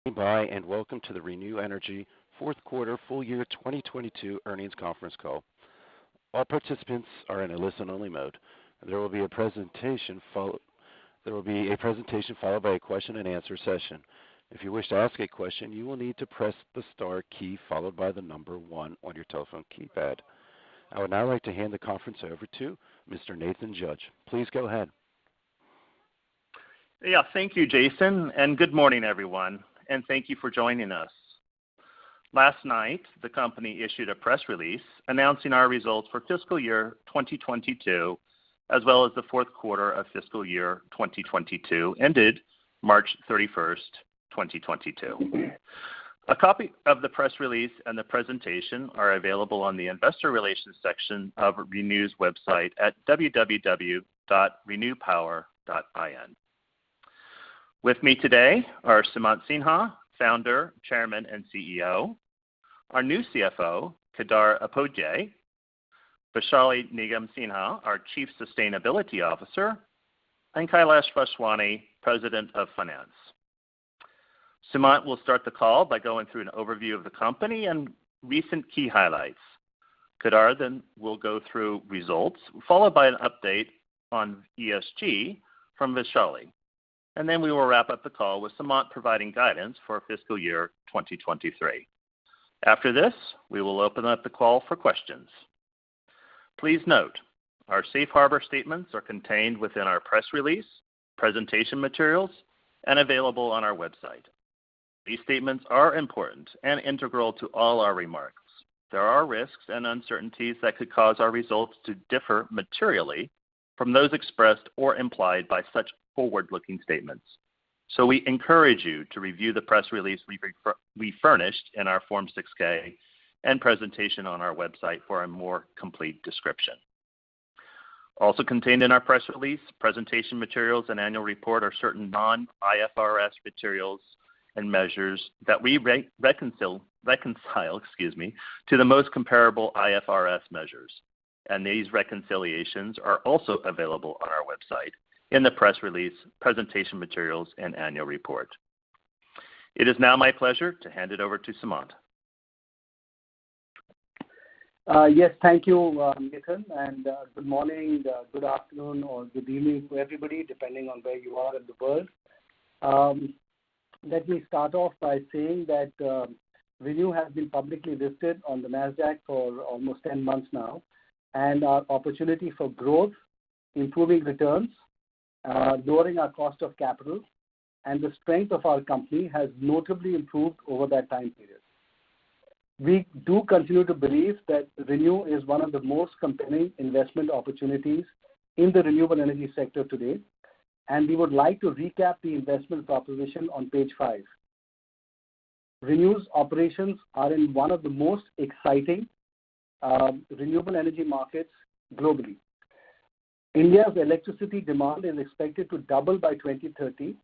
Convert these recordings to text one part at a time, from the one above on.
By and welcome to the Renew Energy fourth quarter full year 2022 earnings conference call. All participants are in a listen-only mode. There will be a presentation followed by a question and answer session. If you wish to ask a question, you will need to press the star key followed by the number 1 on your telephone keypad. I would now like to hand the conference over to Mr. Nathan Judge. Please go ahead. Yeah, thank you, Jason, and good morning, everyone, and thank you for joining us. Last night, the company issued a press release announcing our results for fiscal year 2022, as well as the fourth quarter of fiscal year 2022, ended March 31st, 2022. A copy of the press release and the presentation are available on the investor relations section of Renew's website at www.renewpower.in. With me today are Sumant Sinha, Founder, Chairman, and CEO, our new CFO, Kedar Upadhyay, Vaishali Nigam Sinha, our Chief Sustainability Officer, and Kailash Vaswani, President of Finance. Sumant will start the call by going through an overview of the company and recent key highlights. Kedar then will go through results, followed by an update on ESG from Vaishali. And then we will wrap up the call with Sumant providing guidance for fiscal year 2023. After this, we will open up the call for questions. Please note, our safe harbor statements are contained within our press release, presentation materials, and available on our website. These statements are important and integral to all our remarks. There are risks and uncertainties that could cause our results to differ materially from those expressed or implied by such forward-looking statements. So we encourage you to review the press release we furnished in our Form 6K and presentation on our website for a more complete description. Also contained in our press release, presentation materials, and annual report are certain non-IFRS materials and measures that we reconcile to the most comparable IFRS measures. And these reconciliations are also available on our website in the press release, presentation materials, and annual report. It is now my pleasure to hand it over to Sumant. Yes, thank you, Nathan, and good morning, good afternoon, or good evening to everybody, depending on where you are in the world. Let me start off by saying that Renew has been publicly listed on the NASDAQ for almost 10 months now, and our opportunity for growth, improving returns, lowering our cost of capital, and the strength of our company has notably improved over that time period. We do continue to believe that Renew is one of the most compelling investment opportunities in the renewable energy sector today, and we would like to recap the investment proposition on page 5. Renew's operations are in one of the most exciting renewable energy markets globally. India's electricity demand is expected to double by 2030,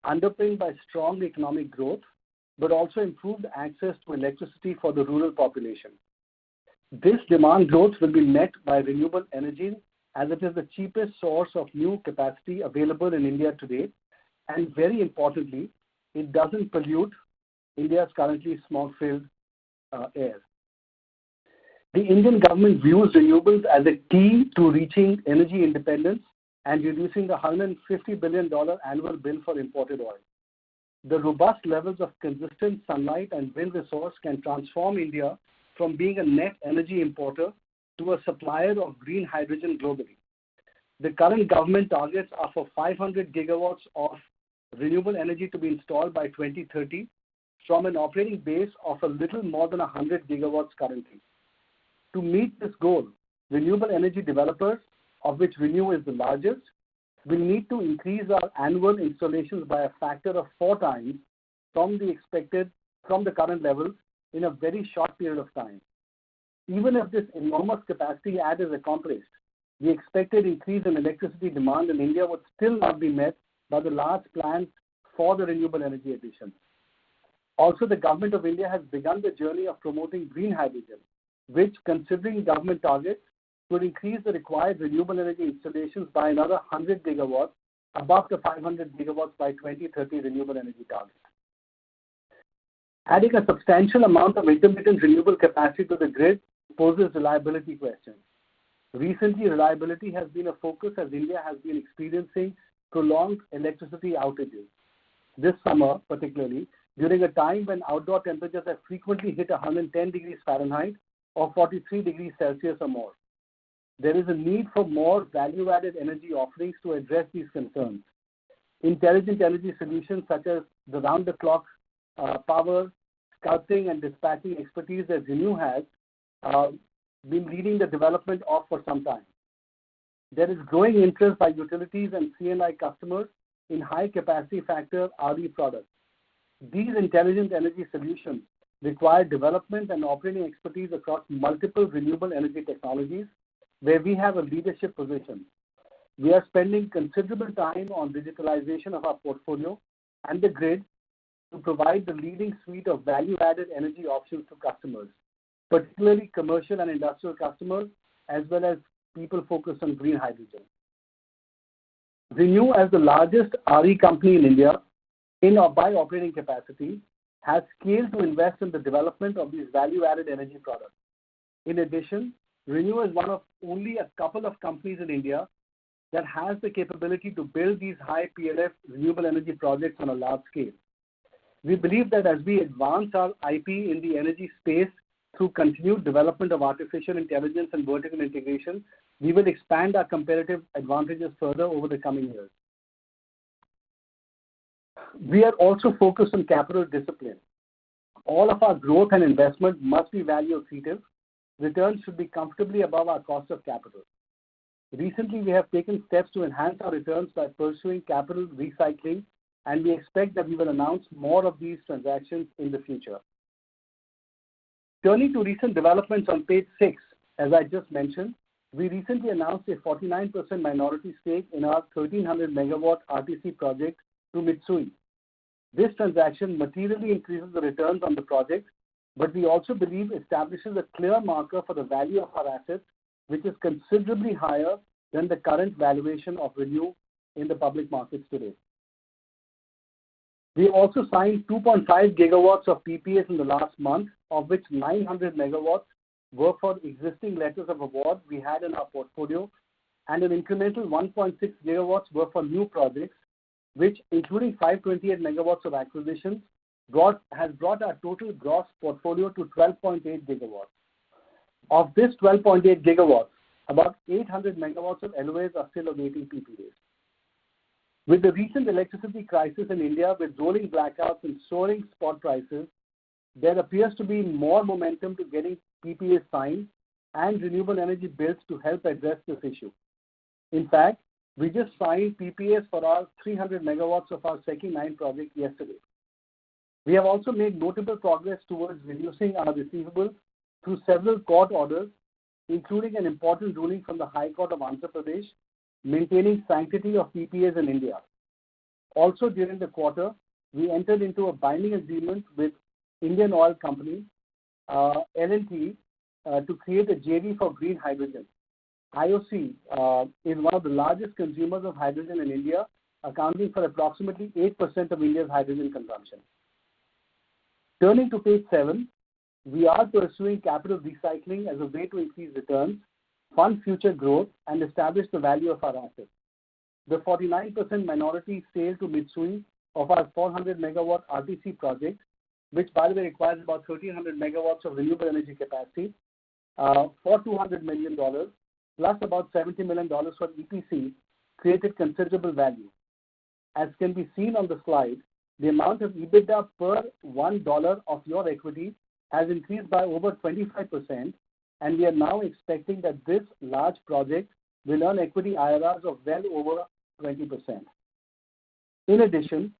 underpinned by strong economic growth, but also improved access to electricity for the rural population. This demand growth will be met by renewable energy, as it is the cheapest source of new capacity available in India today, and very importantly, it doesn't pollute India's currently smog-filled air. The Indian government views renewables as a key to reaching energy independence and reducing the $150 billion annual bill for imported oil. The robust levels of consistent sunlight and wind resource can transform India from being a net energy importer to a supplier of green hydrogen globally. The current government targets are for 500 gigawatts of renewable energy to be installed by 2030 from an operating base of a little more than 100 gigawatts currently. To meet this goal, renewable energy developers, of which Renew is the largest, will need to increase our annual installations by a factor of 4 times from the current levels in a very short period of time. Even if this enormous capacity add is accomplished, the expected increase in electricity demand in India would still not be met by the large plans for the renewable energy additions. Also, the government of India has begun the journey of promoting green hydrogen, which, considering government targets, would increase the required renewable energy installations by another 100 gigawatts above the 500 gigawatts by 2030 renewable energy target. Adding a substantial amount of intermittent renewable capacity to the grid poses reliability questions. Recently, reliability has been a focus as India has been experiencing prolonged electricity outages. This summer, particularly, during a time when outdoor temperatures have frequently hit 110 degrees Fahrenheit or 43 degrees Celsius or more. There is a need for more value-added energy offerings to address these concerns. Intelligent energy solutions such as the round-the-clock power, sculpting, and dispatching expertise that ReNew has been leading the development of for some time. There is growing interest by utilities and C&I customers in high capacity factor RE products. These intelligent energy solutions require development and operating expertise across multiple renewable energy technologies where we have a leadership position. We are spending considerable time on digitalization of our portfolio and the grid to provide the leading suite of value-added energy options to customers, particularly commercial and industrial customers, as well as people focused on green hydrogen. ReNew, as the largest RE company in India, by operating capacity, has scaled to invest in the development of these value-added energy products. In addition, ReNew is one of only a couple of companies in India that has the capability to build these high PLF renewable energy projects on a large scale. We believe that as we advance our IP in the energy space through continued development of artificial intelligence and vertical integration, we will expand our competitive advantages further over the coming years. We are also focused on capital discipline. All of our growth and investment must be value accretive. Returns should be comfortably above our cost of capital. Recently, we have taken steps to enhance our returns by pursuing capital recycling, and we expect that we will announce more of these transactions in the future. Turning to recent developments on page 6, as I just mentioned, we recently announced a 49% minority stake in our 1300 megawatt RTC project to Mitsui. This transaction materially increases the returns on the project, but we also believe establishes a clear marker for the value of our assets, which is considerably higher than the current valuation of ReNew in the public markets today. We also signed 2.5 gigawatts of PPAs in the last month, of which 900 megawatts were for existing letters of award we had in our portfolio, and an incremental 1.6 gigawatts were for new projects, which, including 528 megawatts of acquisitions, has brought our total gross portfolio to 12.8 gigawatts. Of this 12.8 gigawatts, about 800 megawatts of LOAs are still awaiting PPAs. With the recent electricity crisis in India with rolling blackouts and soaring spot prices, there appears to be more momentum to getting PPAs signed and renewable energy builds to help address this issue. In fact, we just signed PPAs for our 300 megawatts of our SECI 9 project yesterday. We have also made notable progress towards reducing our receivables through several court orders, including an important ruling from the High Court of Andhra Pradesh, maintaining sanctity of PPAs in India. Also during the quarter, we entered into a binding agreement with Indian Oil Company, L&T, to create a JV for green hydrogen. IOC is one of the largest consumers of hydrogen in India, accounting for approximately 8% of India's hydrogen consumption. Turning to page 7, we are pursuing capital recycling as a way to increase returns, fund future growth, and establish the value of our assets. The 49% minority sale to Mitsui of our 400 megawatt RTC project, which by the way requires about 1,300 megawatts of renewable energy capacity, for $200 million, plus about $70 million for EPC, created considerable value. As can be seen on the slide, the amount of EBITDA per $1 of your equity has increased by over 25%, and we are now expecting that this large project will earn equity IRRs of well over 20%. In addition,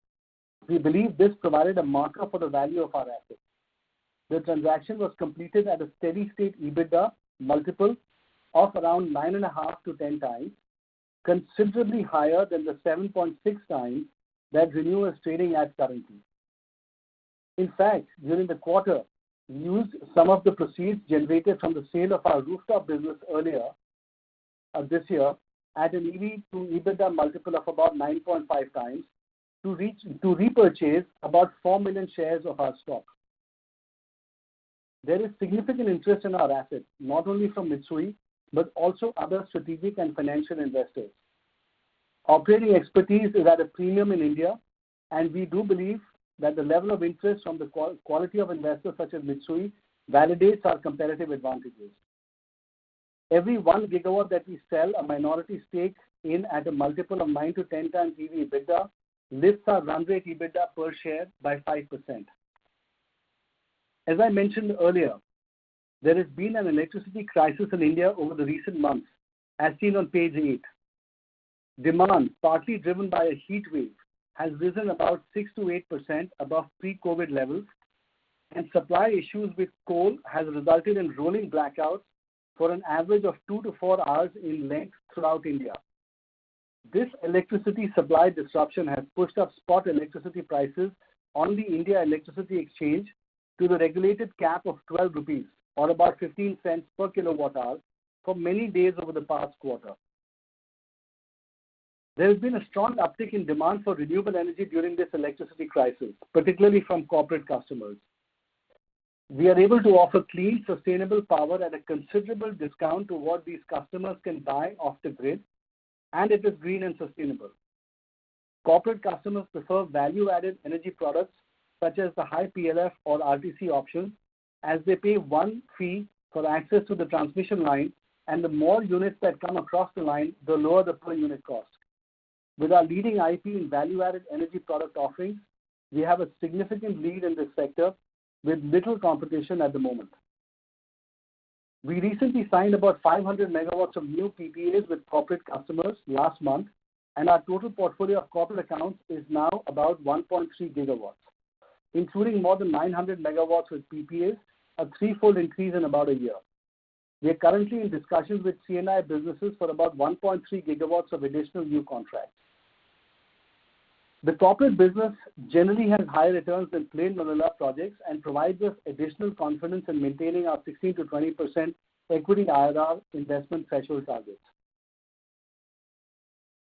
we believe this provided a marker for the value of our assets. The transaction was completed at a steady-state EBITDA multiple of around 9.5 to 10 times, considerably higher than the 7.6 times that ReNew is trading at currently. In fact, during the quarter, we used some of the proceeds generated from the sale of our rooftop business earlier this year at an EV to EBITDA multiple of about 9.5 times to repurchase about 4 million shares of our stock. There is significant interest in our assets, not only from Mitsui, but also other strategic and financial investors. Operating expertise is at a premium in India, and we do believe that the level of interest from the quality of investors such as Mitsui validates our competitive advantages. Every 1 gigawatt that we sell a minority stake in at a multiple of 9 to 10 times EV/EBITDA lifts our run rate EBITDA per share by 5%. As I mentioned earlier, there has been an electricity crisis in India over the recent months, as seen on page 8. Demand, partly driven by a heat wave, has risen about 6 to 8% above pre-COVID levels, and supply issues with coal has resulted in rolling blackouts for an average of 2 to 4 hours in length throughout India. This electricity supply disruption has pushed up spot electricity prices on the India Electricity Exchange to the regulated cap of 12 rupees, or about 15 cents per kilowatt hour, for many days over the past quarter. There has been a strong uptick in demand for renewable energy during this electricity crisis, particularly from corporate customers. We are able to offer clean, sustainable power at a considerable discount to what these customers can buy off the grid, and it is green and sustainable. Corporate customers prefer value-added energy products such as the high PLF or RTC options, as they pay one fee for access to the transmission line, and the more units that come across the line, the lower the per unit cost. With our leading IP in value-added energy product offerings, we have a significant lead in this sector with little competition at the moment. We recently signed about 500 megawatts of new PPAs with corporate customers last month, and our total portfolio of corporate accounts is now about 1.3 gigawatts, including more than 900 megawatts with PPAs, a threefold increase in about a year. We are currently in discussions with C&I businesses for about 1.3 gigawatts of additional new contracts. The corporate business generally has higher returns than plain vanilla projects and provides us additional confidence in maintaining our 16 to 20% equity IRR investment threshold targets.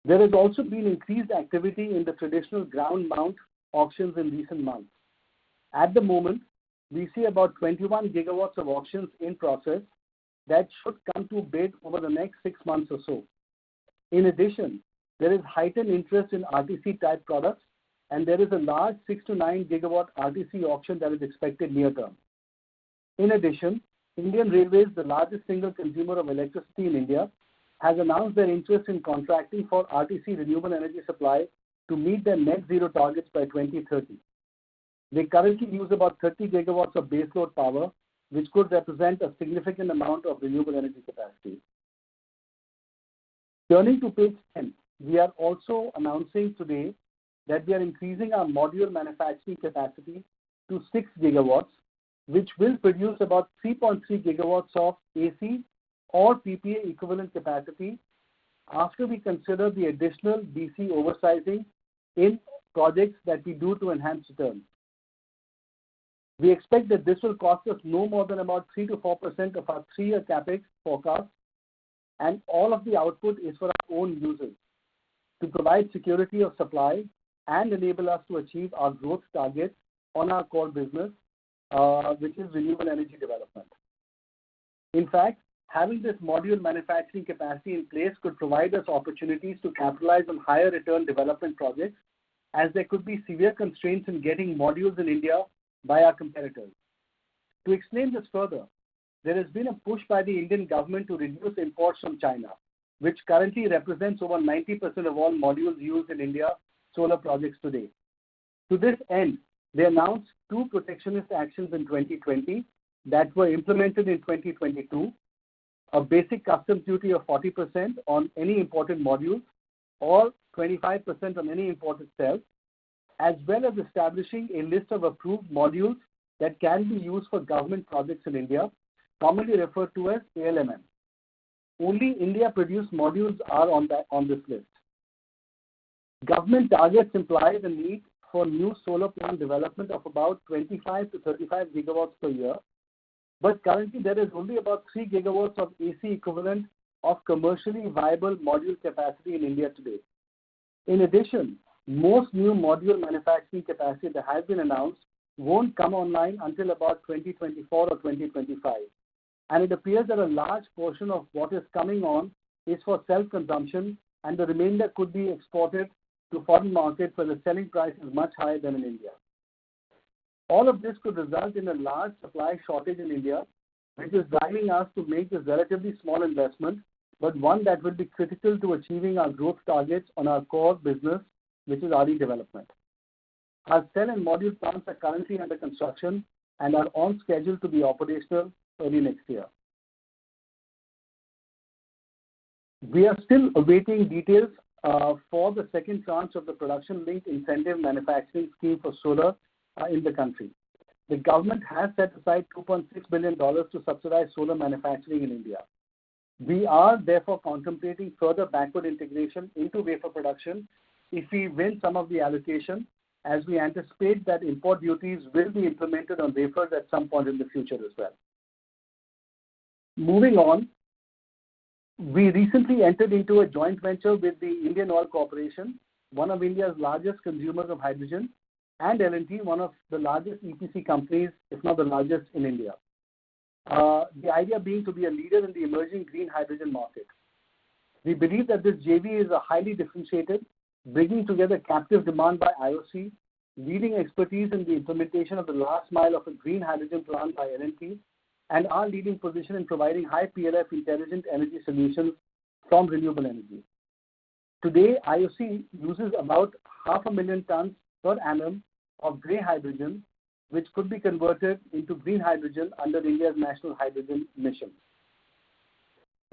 There has also been increased activity in the traditional ground mount auctions in recent months. At the moment, we see about 21 gigawatts of auctions in process that should come to bid over the next 6 months or so. In addition, there is heightened interest in RTC type products, and there is a large 6 to 9 gigawatt RTC auction that is expected near term. In addition, Indian Railways, the largest single consumer of electricity in India, has announced their interest in contracting for RTC renewable energy supply to meet their net zero targets by 2030. They currently use about 30 gigawatts of baseload power, which could represent a significant amount of renewable energy capacity. Turning to page 10, we are also announcing today that we are increasing our module manufacturing capacity to 6 gigawatts, which will produce about 3.3 gigawatts of AC or PPA equivalent capacity after we consider the additional DC oversizing in projects that we do to enhance returns. We expect that this will cost us no more than about 3 to 4% of our 3-year capex forecast, and all of the output is for our own users to provide security of supply and enable us to achieve our growth targets on our core business, which is renewable energy development. In fact, having this module manufacturing capacity in place could provide us opportunities to capitalize on higher return development projects, as there could be severe constraints in getting modules in India by our competitors. To explain this further, there has been a push by the Indian government to reduce imports from China, which currently represents over 90% of all modules used in India solar projects today. To this end, they announced 2 protectionist actions in 2020 that were implemented in 2022, a basic customs duty of 40% on any imported modules or 25% on any imported cells, as well as establishing a list of approved modules that can be used for government projects in India, commonly referred to as ALMM. Only India-produced modules are on this list. Government targets imply the need for new solar plant development of about 25 to 35 gigawatts per year, but currently there is only about 3 gigawatts of AC equivalent of commercially viable module capacity in India today. In addition, most new module manufacturing capacity that has been announced won't come online until about 2024 or 2025. And it appears that a large portion of what is coming on is for self-consumption, and the remainder could be exported to foreign markets where the selling price is much higher than in India. All of this could result in a large supply shortage in India, which is driving us to make this relatively small investment, but one that will be critical to achieving our growth targets on our core business, which is RE development. Our cell and module plants are currently under construction and are on schedule to be operational early next year. We are still awaiting details for the second tranche of the production-linked incentive manufacturing scheme for solar in the country. The government has set aside $2.6 billion to subsidize solar manufacturing in India. We are therefore contemplating further backward integration into wafer production if we win some of the allocation, as we anticipate that import duties will be implemented on wafers at some point in the future as well. Moving on, we recently entered into a joint venture with the Indian Oil Corporation, one of India's largest consumers of hydrogen, and L&T, one of the largest EPC companies, if not the largest in India. The idea being to be a leader in the emerging green hydrogen market. We believe that this JV is a highly differentiated, bringing together captive demand by IOC, leading expertise in the implementation of the last mile of a green hydrogen plant by L&T, and our leading position in providing high PLF intelligent energy solutions from renewable energy. Today, IOC uses about 500,000 tons per annum of grey hydrogen, which could be converted into green hydrogen under India's National Hydrogen Mission.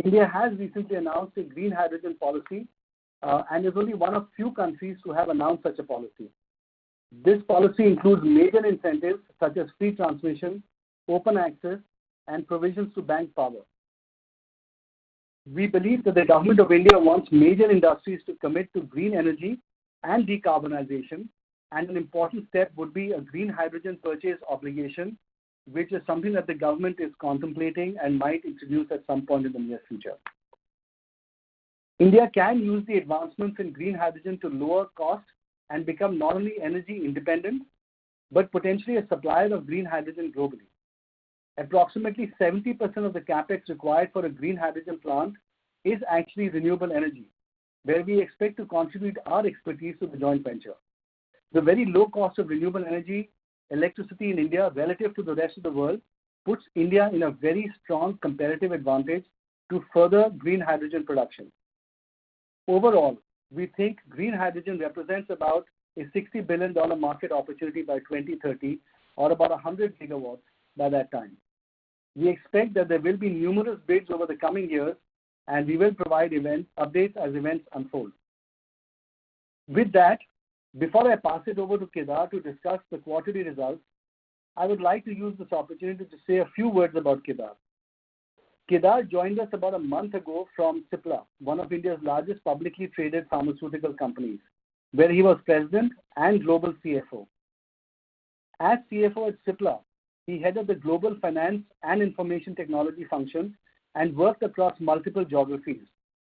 India has recently announced a green hydrogen policy and is only one of few countries to have announced such a policy. This policy includes major incentives such as free transmission, open access, and provisions to bank power. We believe that the government of India wants major industries to commit to green energy and decarbonization, and an important step would be a green hydrogen purchase obligation, which is something that the government is contemplating and might introduce at some point in the near future. India can use the advancements in green hydrogen to lower cost and become not only energy independent, but potentially a supplier of green hydrogen globally. Approximately 70% of the capex required for a green hydrogen plant is actually renewable energy, where we expect to contribute our expertise to the joint venture. The very low cost of renewable energy, electricity in India relative to the rest of the world puts India in a very strong competitive advantage to further green hydrogen production. Overall, we think green hydrogen represents about a $60 billion market opportunity by 2030, or about 100 gigawatts by that time. We expect that there will be numerous bids over the coming years, and we will provide updates as events unfold. With that, before I pass it over to Kedar to discuss the quarterly results, I would like to use this opportunity to say a few words about Kedar. Kedar joined us about a month ago from Cipla, one of India's largest publicly traded pharmaceutical companies, where he was president and global CFO. As CFO at Cipla, he headed the global finance and information technology function and worked across multiple geographies,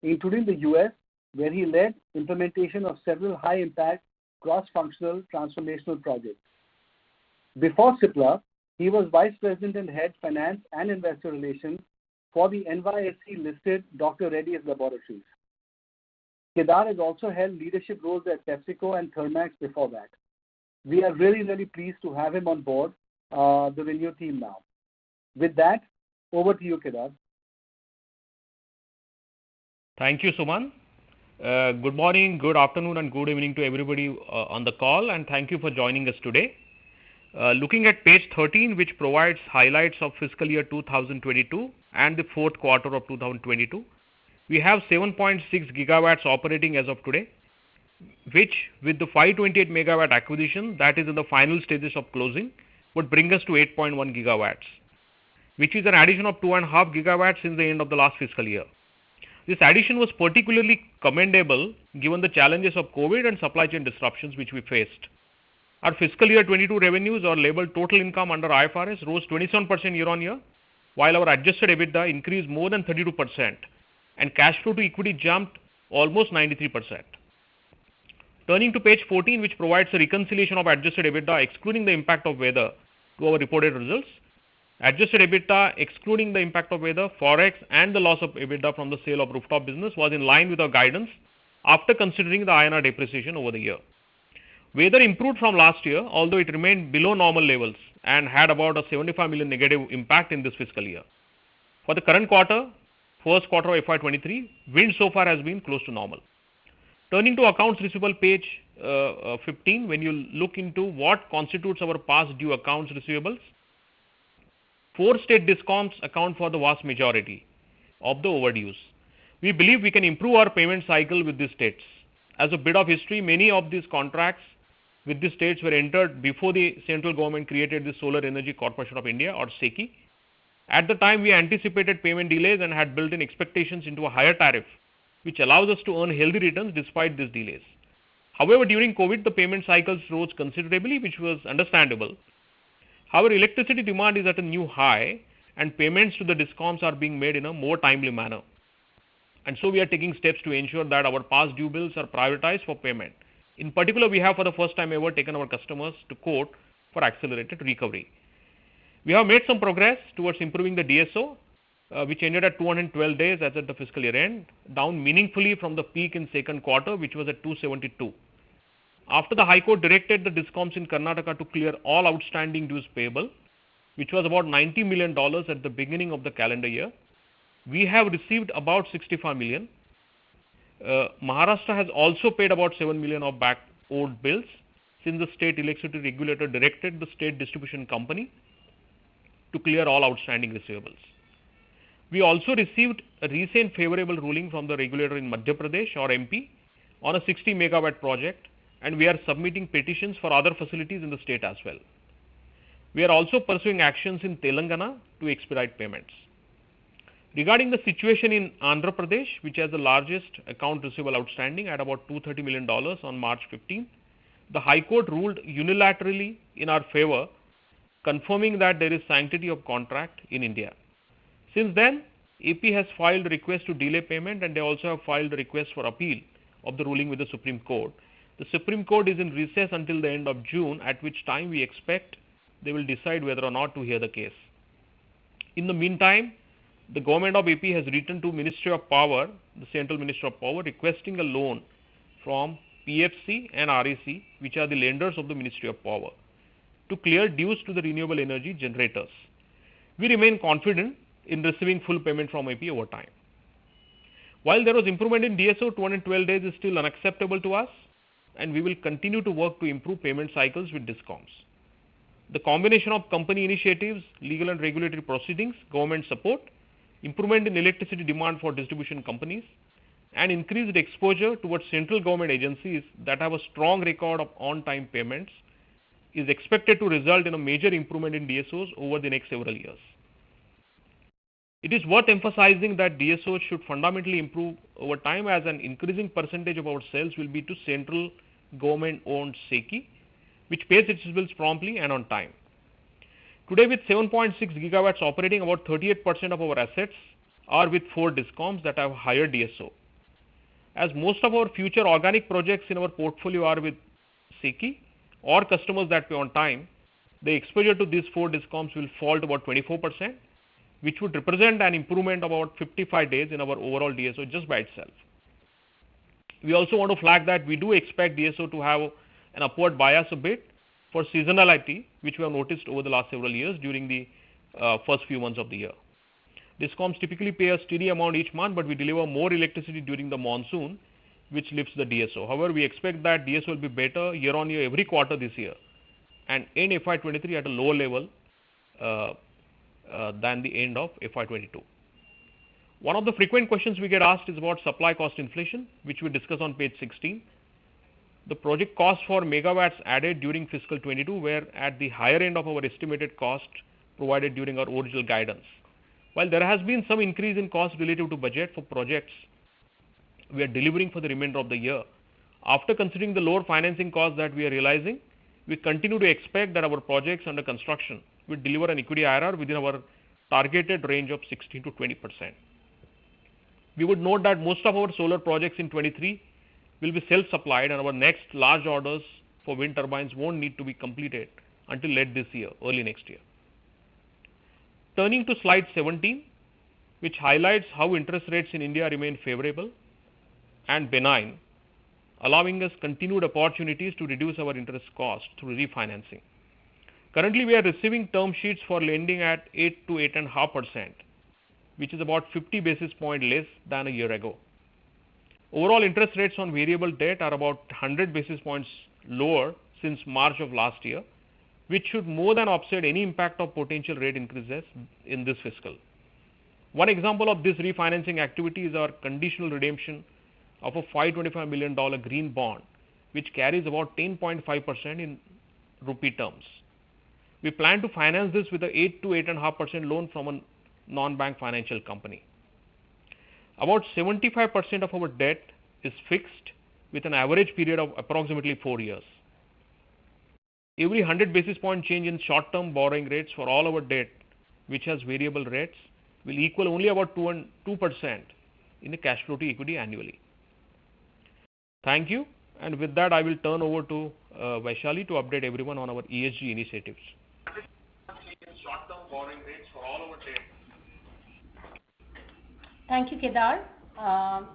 including the US, where he led implementation of several high-impact cross-functional transformational projects. Before Cipla, he was Vice President and Head Finance and Investor Relations for the NYSE-listed Dr. Reddy's Laboratories. Kedar has also held leadership roles at PepsiCo and Thermax before that. We are really, really pleased to have him on board the ReNew team now. With that, over to you, Kedar. Thank you, Suman. Good morning, good afternoon, and good evening to everybody on the call, and thank you for joining us today. Looking at page 13, which provides highlights of fiscal year 2022 and the fourth quarter of 2022, we have 7.6 gigawatts operating as of today, which with the 528 megawatt acquisition that is in the final stages of closing would bring us to 8.1 gigawatts, which is an addition of 2.5 gigawatts since the end of the last fiscal year. This addition was particularly commendable given the challenges of COVID and supply chain disruptions which we faced. Our fiscal year 22 revenues, or labeled total income under IFRS, rose 27% year-on-year, while our adjusted EBITDA increased more than 32%, and cash flow to equity jumped almost 93%. Turning to page 14, which provides a reconciliation of adjusted EBITDA excluding the impact of weather to our reported results. Adjusted EBITDA excluding the impact of weather, forex and the loss of EBITDA from the sale of rooftop business was in line with our guidance after considering the INR depreciation over the year. Weather improved from last year, although it remained below normal levels and had about a 75 million negative impact in this fiscal year. For the current quarter, first quarter of FY23, wind so far has been close to normal. Turning to accounts receivable, page 15, when you look into what constitutes our past due accounts receivables, 4 state discoms account for the vast majority of the overdues. We believe we can improve our payment cycle with these states. As a bit of history, many of these contracts with these states were entered before the central government created the Solar Energy Corporation of India, or SECI. At the time, we anticipated payment delays and had built in expectations into a higher tariff, which allows us to earn healthy returns despite these delays. However, during COVID, the payment cycles rose considerably, which was understandable. However, electricity demand is at a new high and payments to the discoms are being made in a more timely manner. And so we are taking steps to ensure that our past due bills are prioritized for payment. In particular, we have for the first time ever taken our customers to court for accelerated recovery. We have made some progress towards improving the DSO, which ended at 212 days as at the fiscal year end, down meaningfully from the peak in second quarter, which was at 272. After the High Court directed the discoms in Karnataka to clear all outstanding dues payable, which was about $90 million at the beginning of the calendar year, we have received about 65 million. Maharashtra has also paid about 7 million of back owed bills since the state electricity regulator directed the state distribution company to clear all outstanding receivables. We also received a recent favorable ruling from the regulator in Madhya Pradesh, or MP, on a 60 megawatt project, and we are submitting petitions for other facilities in the state as well. We are also pursuing actions in Telangana to expedite payments. Regarding the situation in Andhra Pradesh, which has the largest account receivable outstanding at about $230 million on March 15, the High Court ruled unilaterally in our favor, confirming that there is sanctity of contract in India. Since then, AP has filed a request to delay payment, and they also have filed a request for appeal of the ruling with the Supreme Court. The Supreme Court is in recess until the end of June, at which time we expect they will decide whether or not to hear the case. In the meantime, the government of AP has written to Ministry of Power, the Central Ministry of Power, requesting a loan from PFC and REC, which are the lenders of the Ministry of Power, to clear dues to the renewable energy generators. We remain confident in receiving full payment from AP over time. While there was improvement in DSO, 212 days is still unacceptable to us, and we will continue to work to improve payment cycles with discoms. The combination of company initiatives, legal and regulatory proceedings, government support, improvement in electricity demand for distribution companies, and increased exposure towards central government agencies that have a strong record of on-time payments is expected to result in a major improvement in DSOs over the next several years. It is worth emphasizing that DSOs should fundamentally improve over time, as an increasing percentage of our sales will be to central government-owned SECI, which pays its bills promptly and on time. Today, with 7.6 gigawatts operating, about 38% of our assets are with 4 discoms that have higher DSO. As most of our future organic projects in our portfolio are with SECI or customers that pay on time, the exposure to these 4 discoms will fall to about 24%, which would represent an improvement of about 55 days in our overall DSO just by itself. We also want to flag that we do expect DSO to have an upward bias a bit for seasonality, which we have noticed over the last several years during the first few months of the year. Discoms typically pay a steady amount each month, but we deliver more electricity during the monsoon, which lifts the DSO. However, we expect that DSO will be better year on year every quarter this year and end FY23 at a lower level than the end of FY22. One of the frequent questions we get asked is about supply cost inflation, which we discuss on page 16. The project costs for megawatts added during fiscal 22 were at the higher end of our estimated cost provided during our original guidance. While there has been some increase in cost relative to budget for projects we are delivering for the remainder of the year, after considering the lower financing costs that we are realizing, we continue to expect that our projects under construction will deliver an equity IRR within our targeted range of 16 to 20%. We would note that most of our solar projects in 23 will be self-supplied, and our next large orders for wind turbines won't need to be completed until late this year, early next year. Turning to slide 17, which highlights how interest rates in India remain favorable and benign, allowing us continued opportunities to reduce our interest costs through refinancing. Currently, we are receiving term sheets for lending at 8 to 8.5%, which is about 50 basis points less than a year ago. Overall interest rates on variable debt are about 100 basis points lower since March of last year, which should more than offset any impact of potential rate increases in this fiscal. One example of this refinancing activity is our conditional redemption of a $525 million green bond, which carries about 10.5% in rupee terms. We plan to finance this with a 8 to 8.5% loan from a non-bank financial company. About 75% of our debt is fixed with an average period of approximately 4 years. Every 100 basis point change in short-term borrowing rates for all our debt, which has variable rates, will equal only about 2% in the cash flow to equity annually. Thank you. And with that, I will turn over to Vaishali to update everyone on our ESG initiatives. Short-term borrowing rates for all our debt. Thank you, Kedar,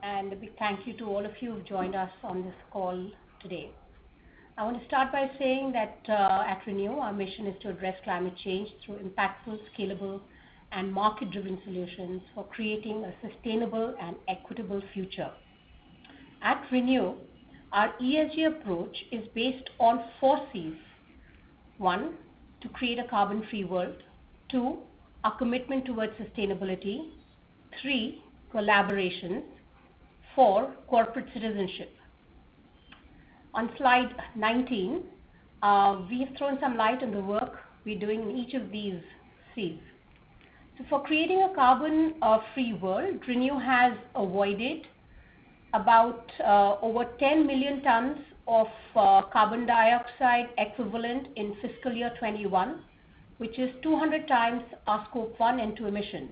and a big thank you to all of you who joined us on this call today. I want to start by saying that at ReNew, our mission is to address climate change through impactful, scalable, and market-driven solutions for creating a sustainable and equitable future. At ReNew, our ESG approach is based on 4 C's. 1, to create a carbon-free world. 2, our commitment towards sustainability. 3, collaborations. 4, corporate citizenship. On slide 19, we have thrown some light on the work we're doing in each of these C's. So for creating a carbon-free world, ReNew has avoided about over 10 million tons of carbon dioxide equivalent in fiscal year 21, which is 200 times our scope 1 and 2 emissions.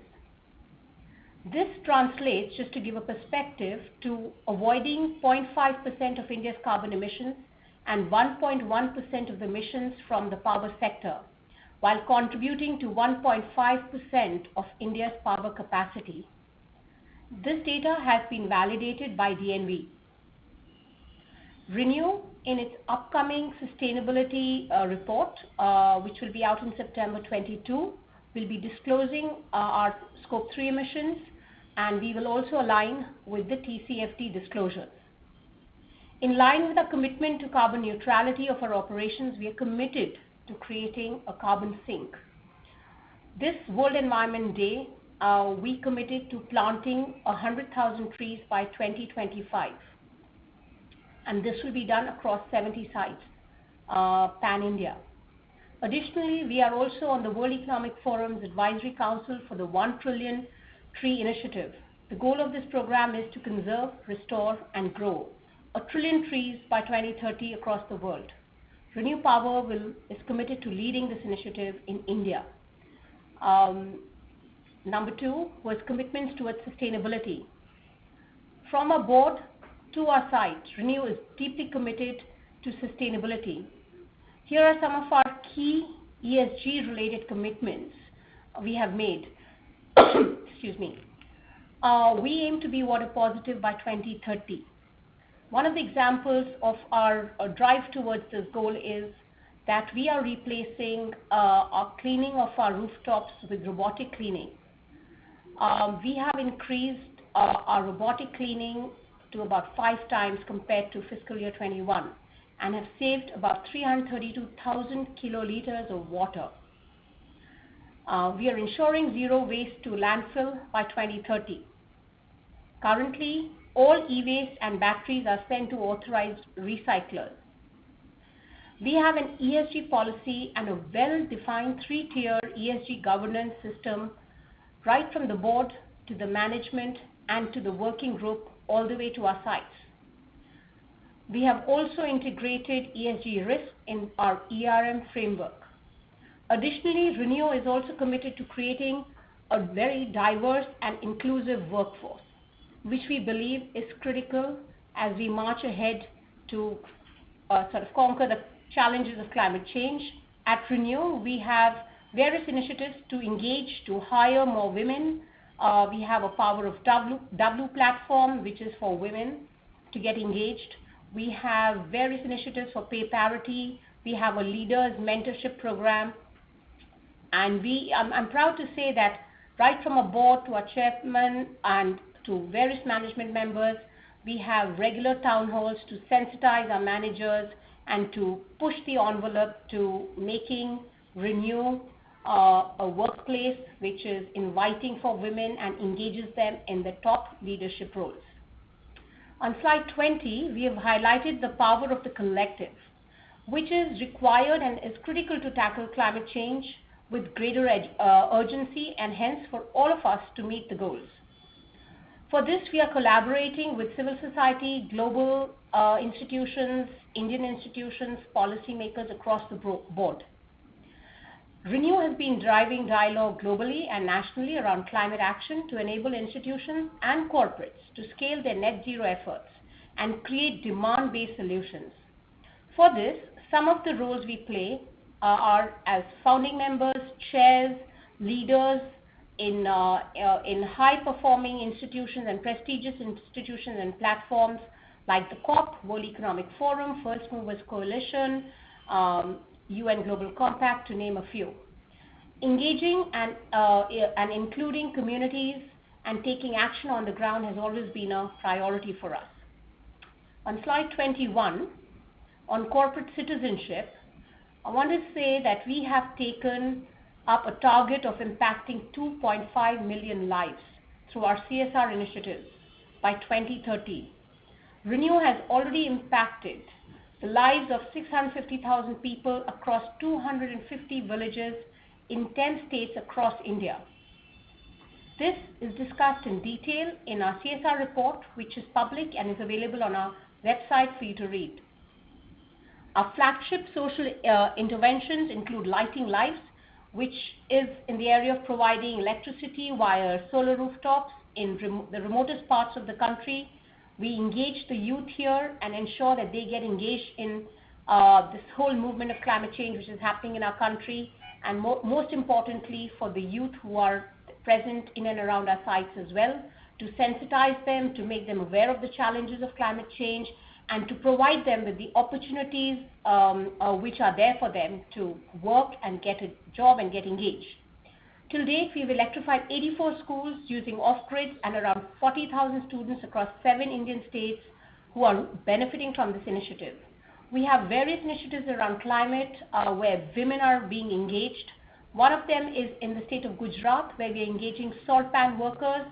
This translates, just to give a perspective, to avoiding 0.5% of India's carbon emissions and 1.1% of the emissions from the power sector, while contributing to 1.5% of India's power capacity. This data has been validated by DNV. ReNew, in its upcoming sustainability report, which will be out in September 22, will be disclosing our scope 3 emissions, and we will also align with the TCFD disclosures. In line with our commitment to carbon neutrality of our operations, we are committed to creating a carbon sink. This World Environment Day, we committed to planting 100,000 trees by 2025. And this will be done across 70 sites, pan-India. Additionally, we are also on the World Economic Forum's Advisory Council for the 1 Trillion Tree Initiative. The goal of this program is to conserve, restore, and grow 1 trillion trees by 2030 across the world. ReNew Power is committed to leading this initiative in India. Number 2 was commitments towards sustainability. From our board to our site, ReNew is deeply committed to sustainability. Here are some of our key ESG-related commitments we have made. Excuse me. We aim to be water positive by 2030. One of the examples of our drive towards this goal is that we are replacing our cleaning of our rooftops with robotic cleaning. We have increased our robotic cleaning to about 5 times compared to fiscal year 21 and have saved about 332,000 kiloliters of water. We are ensuring zero waste to landfill by 2030. Currently, all e-waste and batteries are sent to authorized recyclers. We have an ESG policy and a well-defined 3-tier ESG governance system, right from the board to the management and to the working group all the way to our sites. We have also integrated ESG risk in our ERM framework. Additionally, ReNew is also committed to creating a very diverse and inclusive workforce, which we believe is critical as we march ahead to sort of conquer the challenges of climate change. At ReNew, we have various initiatives to engage, to hire more women. We have a Power of W platform, which is for women to get engaged. We have various initiatives for pay parity. We have a leaders mentorship program. And I'm proud to say that right from a board to our chairman and to various management members, we have regular town halls to sensitize our managers and to push the envelope to making ReNew a workplace which is inviting for women and engages them in the top leadership roles. On slide 20, we have highlighted the power of the collective, which is required and is critical to tackle climate change with greater urgency and hence for all of us to meet the goals. For this, we are collaborating with civil society, global institutions, Indian institutions, policymakers across the board. ReNew has been driving dialogue globally and nationally around climate action to enable institutions and corporates to scale their net zero efforts and create demand-based solutions. For this, some of the roles we play are as founding members, chairs, leaders in high-performing institutions and prestigious institutions and platforms like the COP, World Economic Forum, First Movers Coalition, UN Global Compact, to name a few. Engaging and including communities and taking action on the ground has always been a priority for us. On slide 21, on corporate citizenship, I want to say that we have taken up a target of impacting 2.5 million lives through our CSR initiatives by 2030. ReNew has already impacted the lives of 650,000 people across 250 villages in 10 states across India. This is discussed in detail in our CSR report, which is public and is available on our website for you to read. Our flagship social interventions include Lighting Lives, which is in the area of providing electricity via solar rooftops in the remotest parts of the country. We engage the youth here and ensure that they get engaged in this whole movement of climate change which is happening in our country, and most importantly for the youth who are present in and around our sites as well, to sensitize them, to make them aware of the challenges of climate change, and to provide them with the opportunities which are there for them to work and get a job and get engaged. Till date, we've electrified 84 schools using off-grids and around 40,000 students across 7 Indian states who are benefiting from this initiative. We have various initiatives around climate where women are being engaged. One of them is in the state of Gujarat, where we are engaging salt pan workers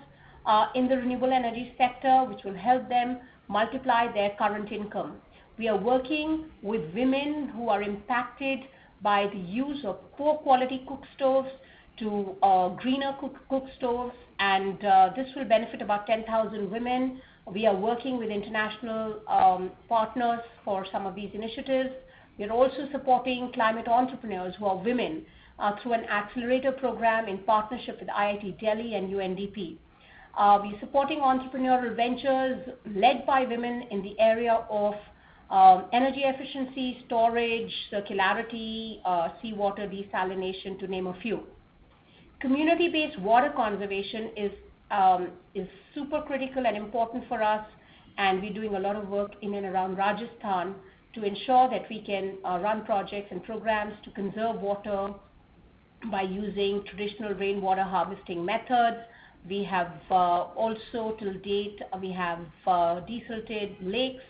in the renewable energy sector, which will help them multiply their current income. We are working with women who are impacted by the use of poor quality cook stoves to greener cook stoves, and this will benefit about 10,000 women. We are working with international partners for some of these initiatives. We are also supporting climate entrepreneurs who are women through an accelerator program in partnership with IIT Delhi and UNDP. We're supporting entrepreneurial ventures led by women in the area of energy efficiency, storage, circularity, seawater desalination, to name a few. Community-based water conservation is super critical and important for us, and we're doing a lot of work in and around Rajasthan to ensure that we can run projects and programs to conserve water by using traditional rainwater harvesting methods. We have also, till date, we have desilted lakes,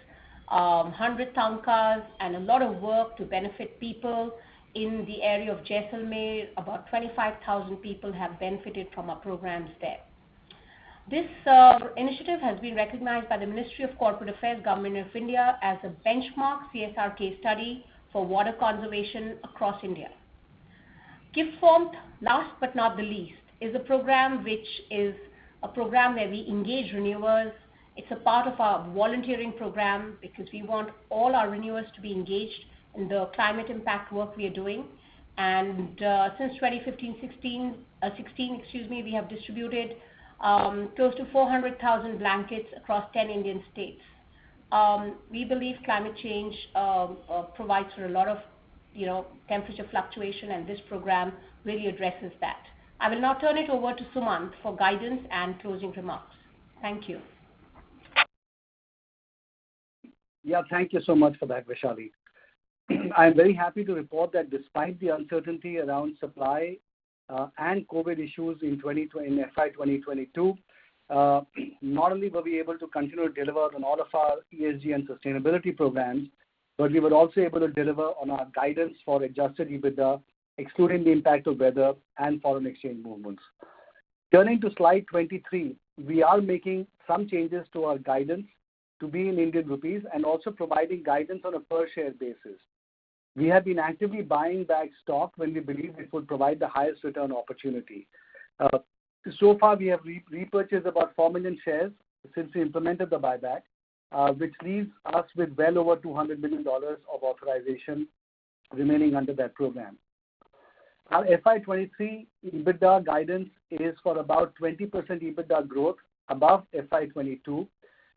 100 tankas, and a lot of work to benefit people in the area of Jaisalmer. About 25,000 people have benefited from our programs there. This initiative has been recognized by the Ministry of Corporate Affairs, Government of India, as a benchmark CSR case study for water conservation across India. GiftForm, last but not the least, is a program which is a program where we engage renewers. It's a part of our volunteering program because we want all our renewers to be engaged in the climate impact work we are doing. And since 2015-16, we have distributed close to 400,000 blankets across 10 Indian states. We believe climate change provides for a lot of, temperature fluctuation, and this program really addresses that. I will now turn it over to Sumant for guidance and closing remarks. Thank you. Yeah, thank you so much for that, Vaishali. I'm very happy to report that despite the uncertainty around supply and COVID issues in FY 2022, not only were we able to continue to deliver on all of our ESG and sustainability programs, but we were also able to deliver on our guidance for adjusted EBITDA, excluding the impact of weather and foreign exchange movements. Turning to slide 23, we are making some changes to our guidance to be in Indian rupees and also providing guidance on a per share basis. We have been actively buying back stock when we believe it would provide the highest return opportunity. So far, we have repurchased about 4 million shares since we implemented the buyback, which leaves us with well over $200 million of authorization remaining under that program. Our FY 23 EBITDA guidance is for about 20% EBITDA growth above FY 22,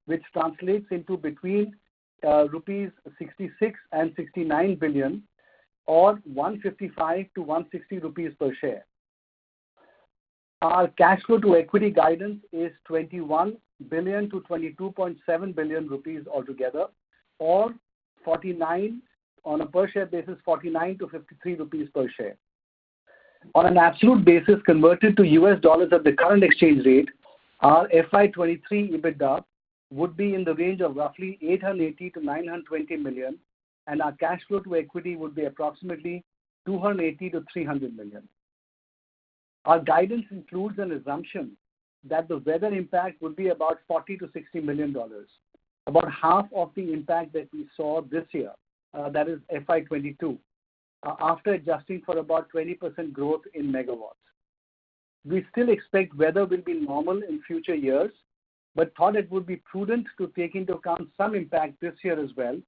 which translates into between rupees 66 and 69 billion or 155 to 160 rupees per share. Our cash flow to equity guidance is 21 billion to 22.7 billion rupees altogether, or 49 on a per share basis, 49 to 53 rupees per share. On an absolute basis, converted to US dollars at the current exchange rate, our FY23 EBITDA would be in the range of roughly 880 to 920 million, and our cash flow to equity would be approximately 280 to 300 million. Our guidance includes an assumption that the weather impact would be about 40 to 60 million dollars, about half of the impact that we saw this year, that is FY22, after adjusting for about 20% growth in megawatts. We still expect weather will be normal in future years, but thought it would be prudent to take into account some impact this year as well.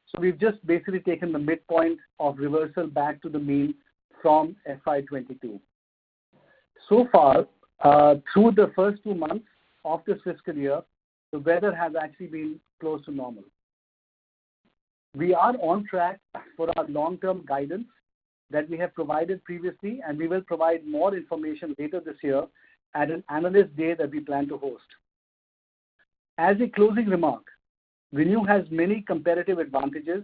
So we've just basically taken the midpoint of reversal back to the mean from FY22. So far, through the first 2 months of this fiscal year, the weather has actually been close to normal. We are on track for our long-term guidance that we have provided previously, and we will provide more information later this year at an analyst day that we plan to host. As a closing remark, ReNew has many competitive advantages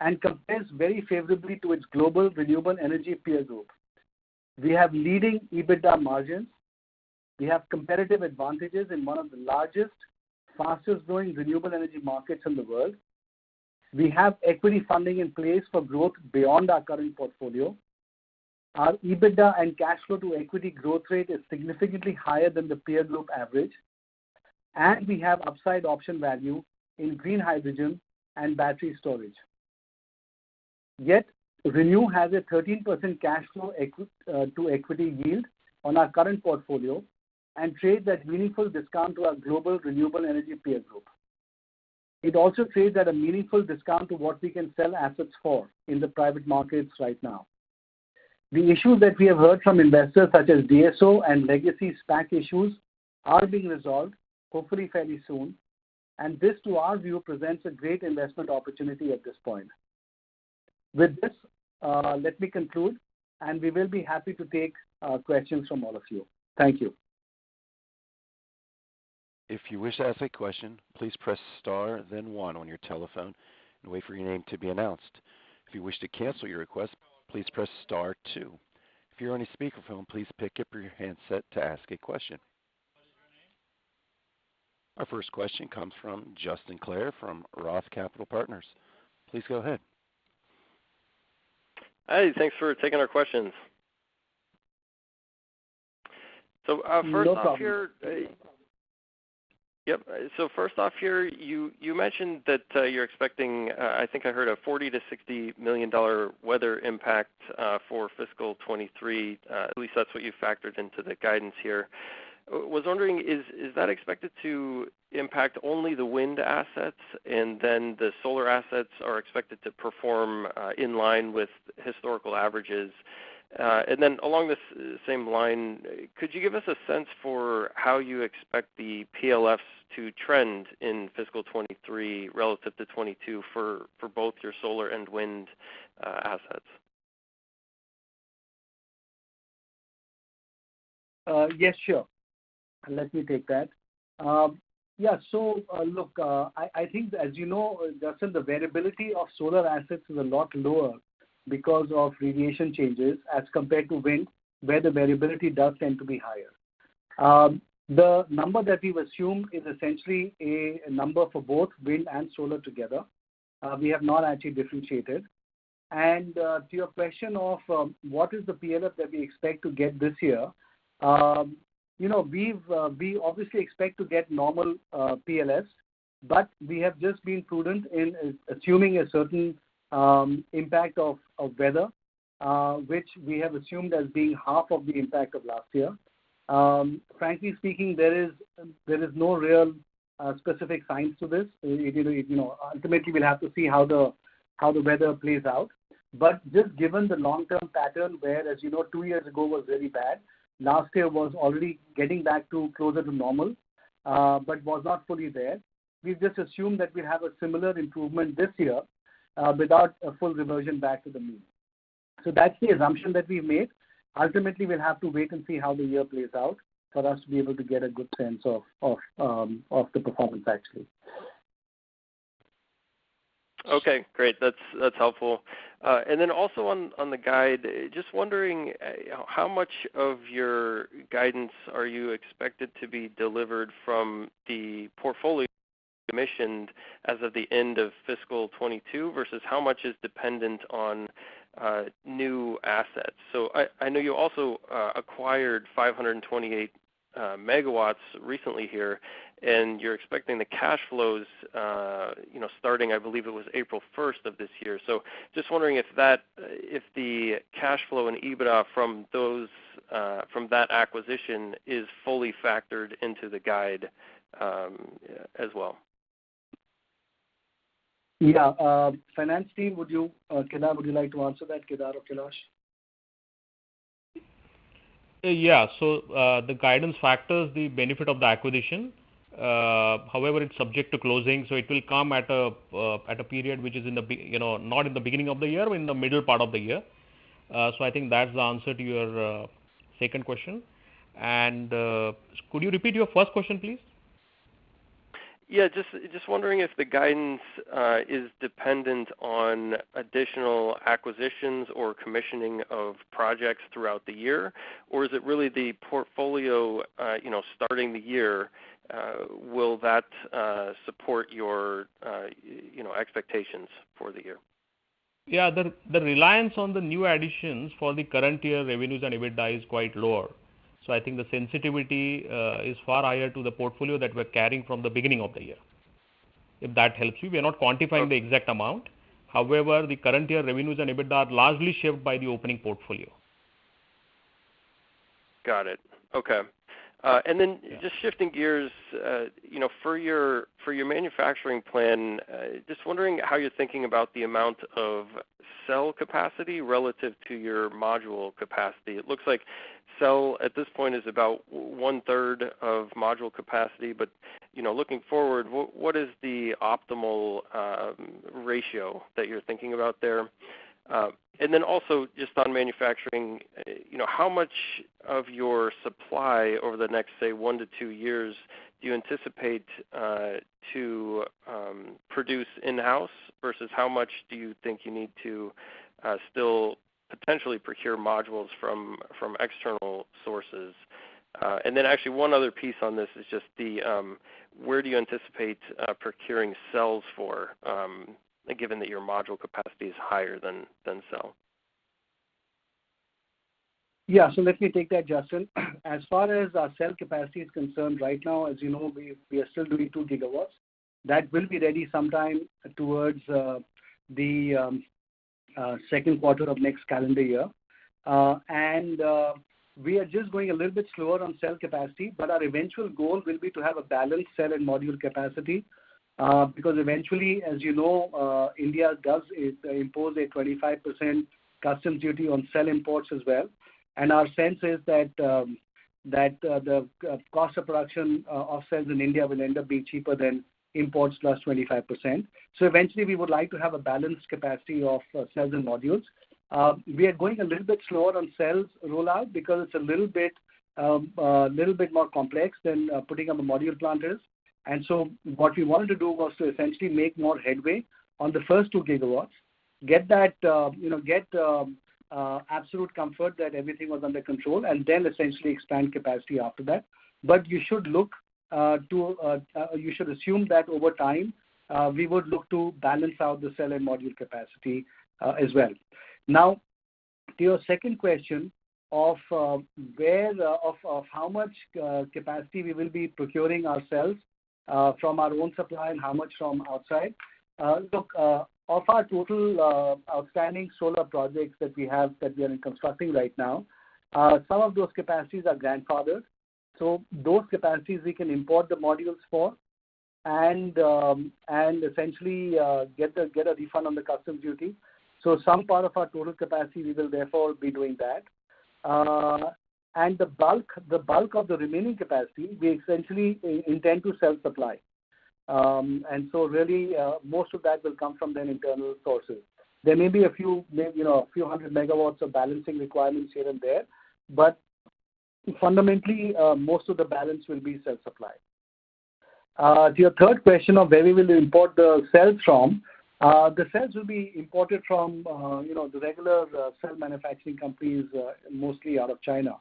and compares very favorably to its global renewable energy peer group. We have leading EBITDA margins. We have competitive advantages in one of the largest, fastest growing renewable energy markets in the world. We have equity funding in place for growth beyond our current portfolio. Our EBITDA and cash flow to equity growth rate is significantly higher than the peer group average. And we have upside option value in green hydrogen and battery storage. Yet, ReNew has a 13% cash flow to equity yield on our current portfolio and trades at meaningful discount to our global renewable energy peer group. It also trades at a meaningful discount to what we can sell assets for in the private markets right now. The issues that we have heard from investors, such as DSO and legacy SPAC issues, are being resolved, hopefully fairly soon, and this, to our view, presents a great investment opportunity at this point. With this, let me conclude, and we will be happy to take questions from all of you. Thank you. If you wish to ask a question, please press star, then 1 on your telephone and wait for your name to be announced. If you wish to cancel your request, please press star 2. If you're on a speakerphone, please pick up your handset to ask a question. Our first question comes from Justin Clare from Roth Capital Partners. Please go ahead. Hi, thanks for taking our questions. So first off here, So first off here, you mentioned that you're expecting, I think I heard a $40 to $60 million weather impact for fiscal 23. At least that's what you factored into the guidance here. Was wondering, is that expected to impact only the wind assets, and then the solar assets are expected to perform in line with historical averages? And then along this same line, could you give us a sense for how you expect the PLFs to trend in fiscal 23 relative to 22 for both your solar and wind assets? Yes, sure. Let me take that. Look, I think, as you know, Justin, the variability of solar assets is a lot lower because of radiation changes as compared to wind, where the variability does tend to be higher. The number that we've assumed is essentially a number for both wind and solar together. We have not actually differentiated. And to your question of what is the PLF that we expect to get this year, we obviously expect to get normal PLFs, but we have just been prudent in assuming a certain impact of weather, which we have assumed as being half of the impact of last year. Frankly speaking, there is no real specific science to this. Ultimately we'll have to see how the weather plays out. But just given the long-term pattern, where, as you know, 2 years ago was very bad, last year was already getting back to closer to normal, but was not fully there. We've just assumed that we'll have a similar improvement this year without a full reversion back to the mean. So that's the assumption that we've made. Ultimately, we'll have to wait and see how the year plays out for us to be able to get a good sense of the performance actually. Okay, great. That's helpful. And then also on the guide, just wondering how much of your guidance are you expected to be delivered from the portfolio commissioned as of the end of fiscal 22 versus how much is dependent on new assets? So I know you also acquired 528 megawatts recently here, and you're expecting the cash flows, starting, I believe it was April 1st of this year. So just wondering if the cash flow and EBITDA from that acquisition is fully factored into the guide as well. Yeah, finance team, Kedar, would you like to answer that, Kedar or Kailash? Yeah, so the guidance factors the benefit of the acquisition. However, it's subject to closing, so it will come at a period which is not in the beginning of the year, but in the middle part of the year. So I think that's the answer to your second question. And could you repeat your first question, please? Yeah, just wondering if the guidance is dependent on additional acquisitions or commissioning of projects throughout the year, or is it really the portfolio, starting the year? Will that support your, expectations for the year? Yeah, the reliance on the new additions for the current year revenues and EBITDA is quite lower. So I think the sensitivity is far higher to the portfolio that we're carrying from the beginning of the year. If that helps you, we are not quantifying the exact amount. However, the current year revenues and EBITDA are largely shaped by the opening portfolio. Got it. Okay. And then just shifting gears, for your manufacturing plan, just wondering how you're thinking about the amount of cell capacity relative to your module capacity. It looks like cell at this point is about 1/3 of module capacity, but looking forward, what is the optimal ratio that you're thinking about there? And then also just on manufacturing, how much of your supply over the next, say, 1 to 2 years do you anticipate to produce in-house versus how much do you think you need to still potentially procure modules from external sources? And then actually one other piece on this is just where do you anticipate procuring cells for, given that your module capacity is higher than cell? Yeah, so let me take that, Justin. As far as our cell capacity is concerned, right now, as you know, we are still doing 2 gigawatts. That will be ready sometime towards the second quarter of next calendar year. And we are just going a little bit slower on cell capacity, but our eventual goal will be to have a balanced cell and module capacity. Because eventually, as you know, India does impose a 25% customs duty on cell imports as well. And our sense is that the cost of production of cells in India will end up being cheaper than imports plus 25%. So eventually, we would like to have a balanced capacity of cells and modules. We are going a little bit slower on cells rollout because it's a little bit more complex than putting up a module plant is. And so what we wanted to do was to essentially make more headway on the first 2 gigawatts, get that, absolute comfort that everything was under control, and then essentially expand capacity after that. But you should you should assume that over time, we would look to balance out the cell and module capacity as well. Now, to your second question of how much capacity we will be procuring ourselves from our own supply and how much from outside. Look, of our total outstanding solar projects that we are constructing right now, some of those capacities are grandfathered. So those capacities we can import the modules for, and essentially get a refund on the customs duty. So some part of our total capacity we will therefore be doing that. And the bulk of the remaining capacity we essentially intend to self-supply. And so really most of that will come from then internal sources. There may be a few hundred megawatts of balancing requirements here and there, but fundamentally most of the balance will be self-supply. To your third question of where we will import the cells from, the cells will be imported from the regular cell manufacturing companies, mostly out of China.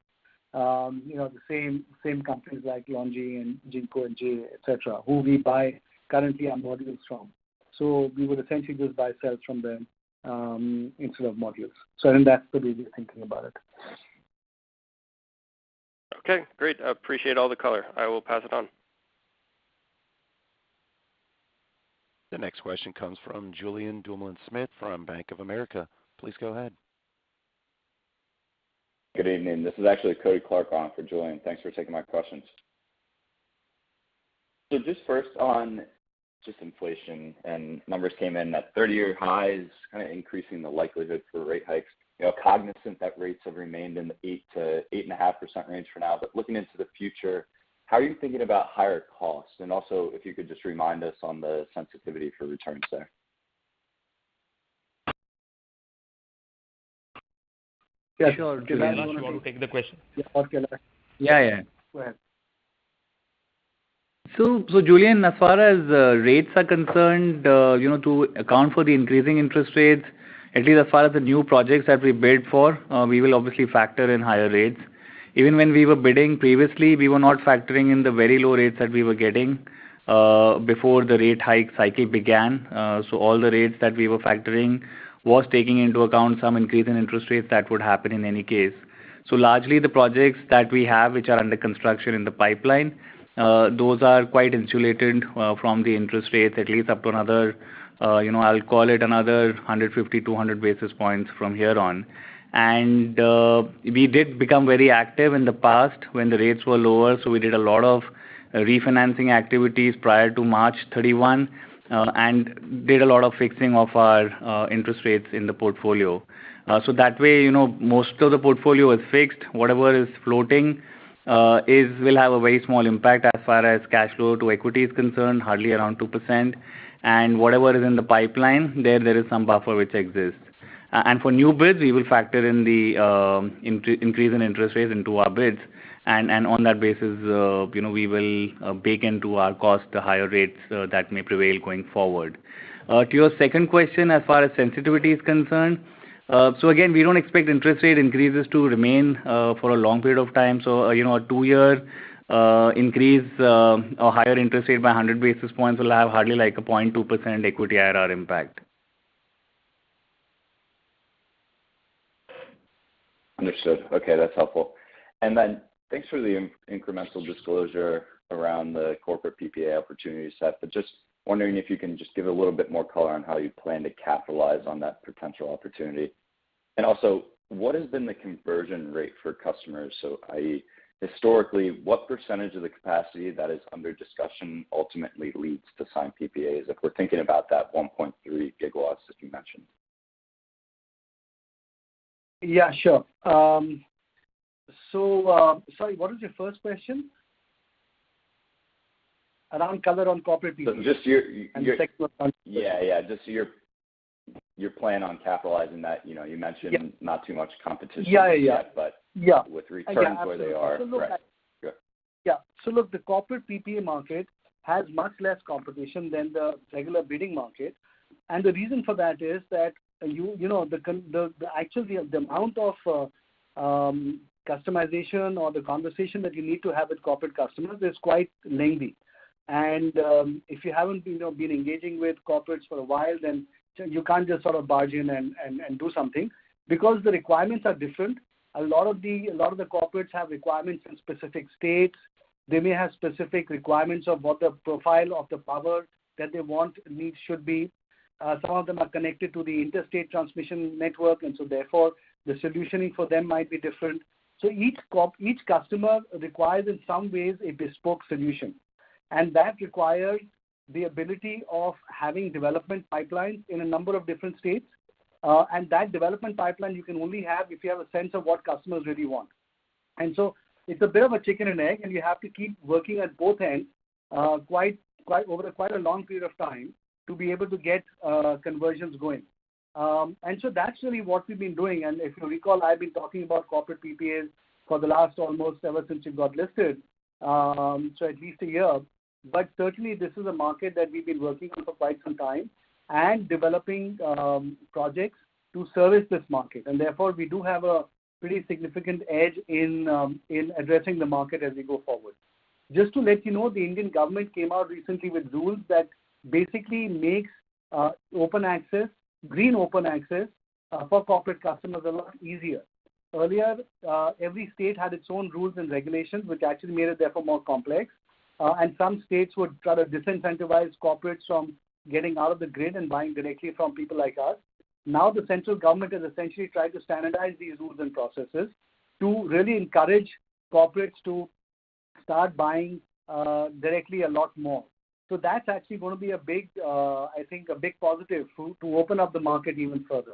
The same companies like Longi and Jinko and J, etc., who we buy currently our modules from. So we would essentially just buy cells from them instead of modules. So I think that's the way we're thinking about it. Okay, great. I appreciate all the color. I will pass it on. The next question comes from Julian Dumoulin-Smith from Bank of America. Please go ahead. Good evening. This is actually Cody Clark on for Julian. Thanks for taking my questions. So just first on just inflation, and numbers came in at 30-year highs, kind of increasing the likelihood for rate hikes. Cognizant that rates have remained in the 8 to 8.5% range for now, but looking into the future, how are you thinking about higher costs? And also, if you could just remind us on the sensitivity for returns there. Yeah, sure. Kailash, you want to take the question? Yeah. Go ahead. So Julian, as far as rates are concerned, to account for the increasing interest rates, at least as far as the new projects that we bid for, we will obviously factor in higher rates. Even when we were bidding previously, we were not factoring in the very low rates that we were getting before the rate hike cycle began. So all the rates that we were factoring was taking into account some increase in interest rates that would happen in any case. So largely the projects that we have which are under construction in the pipeline, those are quite insulated from the interest rates, at least up to another, I'll call it another 150, 200 basis points from here on. And we did become very active in the past when the rates were lower, so we did a lot of refinancing activities prior to March 31 and did a lot of fixing of our interest rates in the portfolio. So that way, most of the portfolio is fixed. Whatever is floating will have a very small impact as far as cash flow to equity is concerned, hardly around 2%. And whatever is in the pipeline, there is some buffer which exists. And for new bids, we will factor in the increase in interest rates into our bids. And on that basis, we will bake into our cost the higher rates that may prevail going forward. To your second question, as far as sensitivity is concerned, so again, we don't expect interest rate increases to remain for a long period of time. So, a 2-year increase or higher interest rate by 100 basis points will have hardly like a 0.2% equity IRR impact. Understood. Okay, that's helpful. And then thanks for the incremental disclosure around the corporate PPA opportunity set, but just wondering if you can just give a little bit more color on how you plan to capitalize on that potential opportunity. And also, what has been the conversion rate for customers? So, i.e., historically, what percentage of the capacity that is under discussion ultimately leads to signed PPAs, if we're thinking about that 1.3 gigawatts that you mentioned? Yeah, sure. Sorry, what was your first question? Around color on corporate PPA. So just your just your plan on capitalizing that. You know, you mentioned not too much competition yet, but with returns where they are. So look, right. So look, the corporate PPA market has much less competition than the regular bidding market, and the reason for that is that the amount of customization or the conversation that you need to have with corporate customers is quite lengthy. And if you haven't been engaging with corporates for a while, then you can't just sort of barge in and do something, because the requirements are different. A lot of the corporates have requirements in specific states. They may have specific requirements of what the profile of the power that they want needs should be. Some of them are connected to the interstate transmission network, and so therefore the solutioning for them might be different. So each customer requires in some ways a bespoke solution, and that requires the ability of having development pipelines in a number of different states. And that development pipeline you can only have if you have a sense of what customers really want. And so it's a bit of a chicken and egg, and you have to keep working at both ends quite over quite a long period of time to be able to get conversions going. And so that's really what we've been doing. And if you recall, I've been talking about corporate PPAs for the last almost ever since it got listed, so at least a year. But certainly this is a market that we've been working on for quite some time and developing projects to service this market. And therefore, we do have a pretty significant edge in addressing the market as we go forward. Just to let you know, the Indian government came out recently with rules that basically makes open access, green open access for corporate customers a lot easier. Earlier, every state had its own rules and regulations, which actually made it therefore more complex. And some states would try to disincentivize corporates from getting out of the grid and buying directly from people like us. Now the central government has essentially tried to standardize these rules and processes to really encourage corporates to start buying directly a lot more. So that's actually going to be a big, I think, a big positive to open up the market even further.